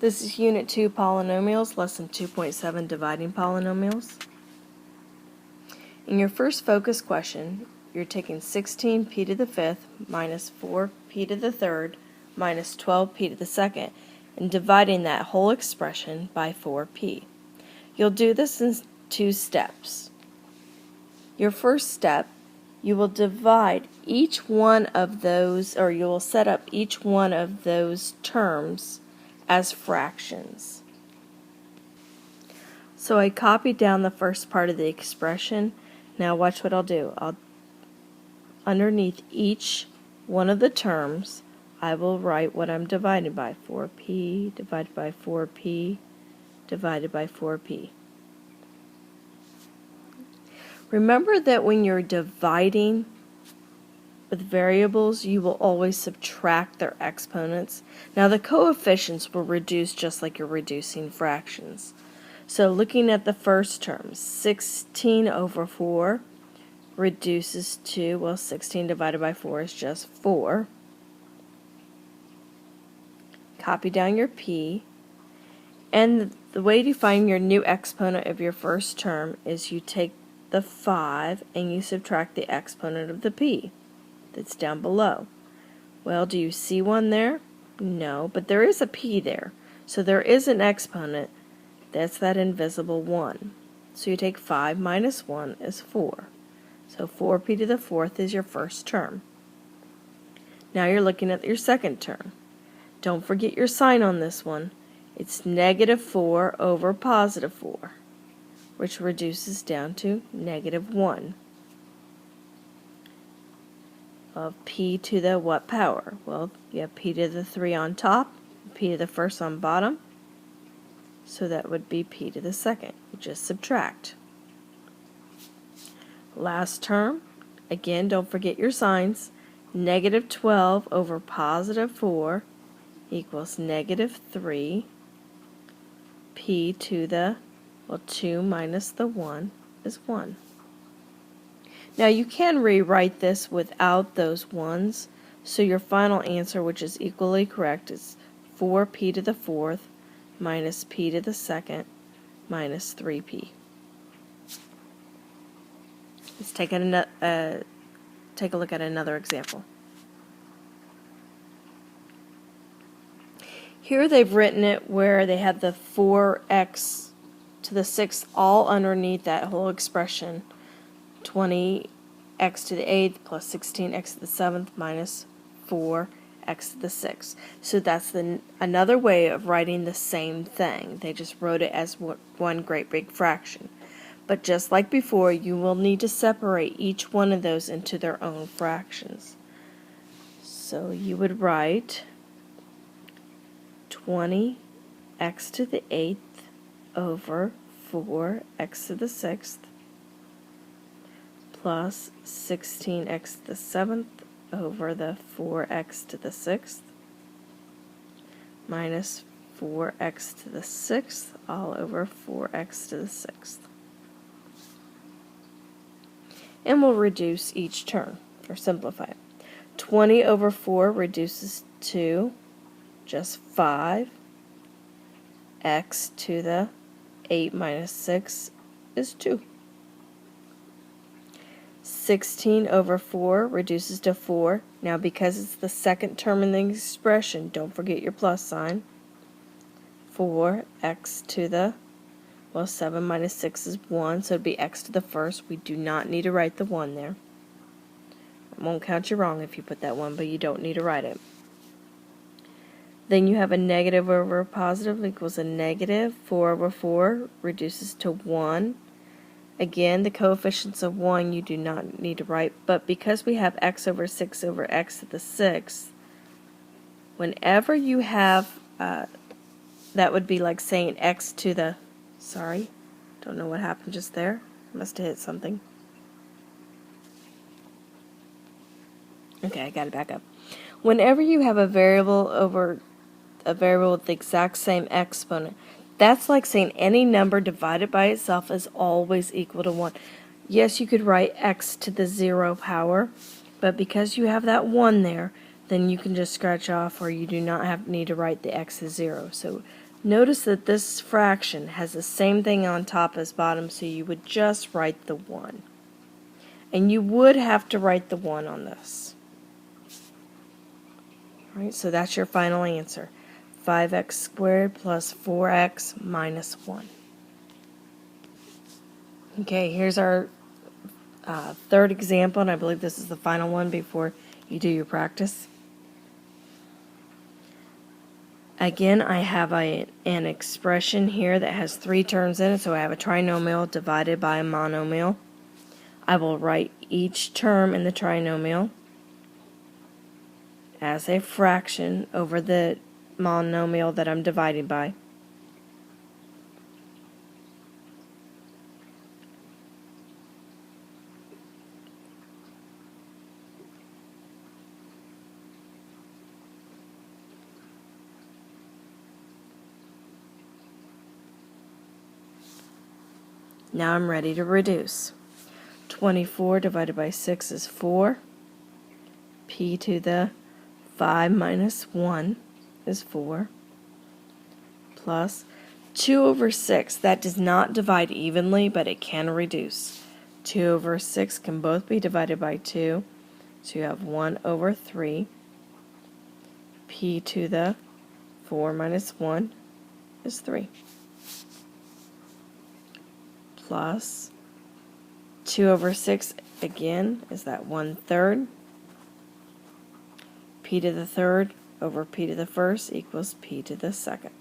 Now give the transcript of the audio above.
This is Unit 2 Polynomials, Lesson 2.7 Dividing Polynomials. In your first focus question, you're taking 16p to the 5th minus 4p to the 3rd minus 12p to the 2nd and dividing that whole expression by 4p. You'll do this in two steps. Your first step, you will divide each one of those, or you will set up each one of those terms as fractions. So I copied down the first part of the expression. Now watch what I'll do. Underneath each one of the terms, I will write what I'm dividing by. 4p divided by 4p divided by 4p. Remember that when you're dividing with variables, you will always subtract their exponents. Now the coefficients will reduce just like you're reducing fractions. So looking at the first term, 16 over 4 reduces to, well, 16 divided by 4 is just 4. Copy down your p. And the way to find your new exponent of your first term is you take the 5 and you subtract the exponent of the p that's down below. Well, do you see one there? No, but there is a p there. So there is an exponent. That's that invisible 1. So you take 5 minus 1 is 4. So 4p to the 4th is your first term. Now you're looking at your second term. Don't forget your sign on this one. It's negative 4 over positive 4, which reduces down to negative 1. Of p to the what power? Well, you have p to the 3 on top, p to the first on bottom, so that would be p to the second. You just subtract. Last term, again, don't forget your signs. Negative 12 over positive 4 equals negative 3. P to the, well, 2 minus the 1 is 1. Now you can rewrite this without those 1's, so your final answer, which is equally correct, is 4p to the 4th minus p to the 2nd minus 3p. Let's take a look at another example. Here they've written it where they have the 4x to the 6th all underneath that whole expression. 20x to the 8th plus 16x to the 7th minus 4x to the 6th. So that's another way of writing the same thing. They just wrote it as one great big fraction. But just like before, you will need to separate each one of those into their own fractions. So you would write 20x to the 8th over 4x to the 6th plus 16x to the 7th over the 4x to the 6th minus 4x to the 6th all over 4x to the 6th. And we'll reduce each term, or simplify it. 20 over 4 reduces to just 5. X to the 8 minus 6 is 2. 16 over 4 reduces to 4. Now because it's the second term in the expression, don't forget your plus sign. 4x to the, well, 7 minus 6 is 1, so it would be x to the first. We do not need to write the 1 there. I won't count you wrong if you put that 1, but you don't need to write it. Then you have a negative over a positive equals a negative. 4 over 4 reduces to 1. Again, the coefficients of 1 you do not need to write, but because we have x over 6 over x to the 6th, whenever you have, that would be like saying x to the, sorry, don't know what happened just there. Must have hit something. Okay, I got to back up. Whenever you have a variable over a variable with the exact same exponent, that's like saying any number divided by itself is always equal to 1. Yes, you could write x to the 0 power, but because you have that 1 there, then you can just scratch off, or you do not need to write the x as 0. So Notice that this fraction has the same thing on top as bottom, so you would just write the 1. And you would have to write the 1 on this. Alright, so that's your final answer. 5x squared plus 4x minus 1. Okay, here's our third example, and I believe this is the final one before you do your practice. Again, I have an expression here that has 3 terms in it, so I have a trinomial divided by a monomial. I will write each term in the trinomial as a fraction over the monomial that I'm dividing by. Now I'm ready to reduce. 24 divided by 6 is 4. P to the 5 minus 1 is 4. Plus 2 over 6. That does not divide evenly, but it can reduce. 2 over 6 can both be divided by 2. So you have 1 over 3. P to the 4 minus 1 is 3. Plus 2 over 6 again is that 1/3. P to the third over P to the first equals P to the second.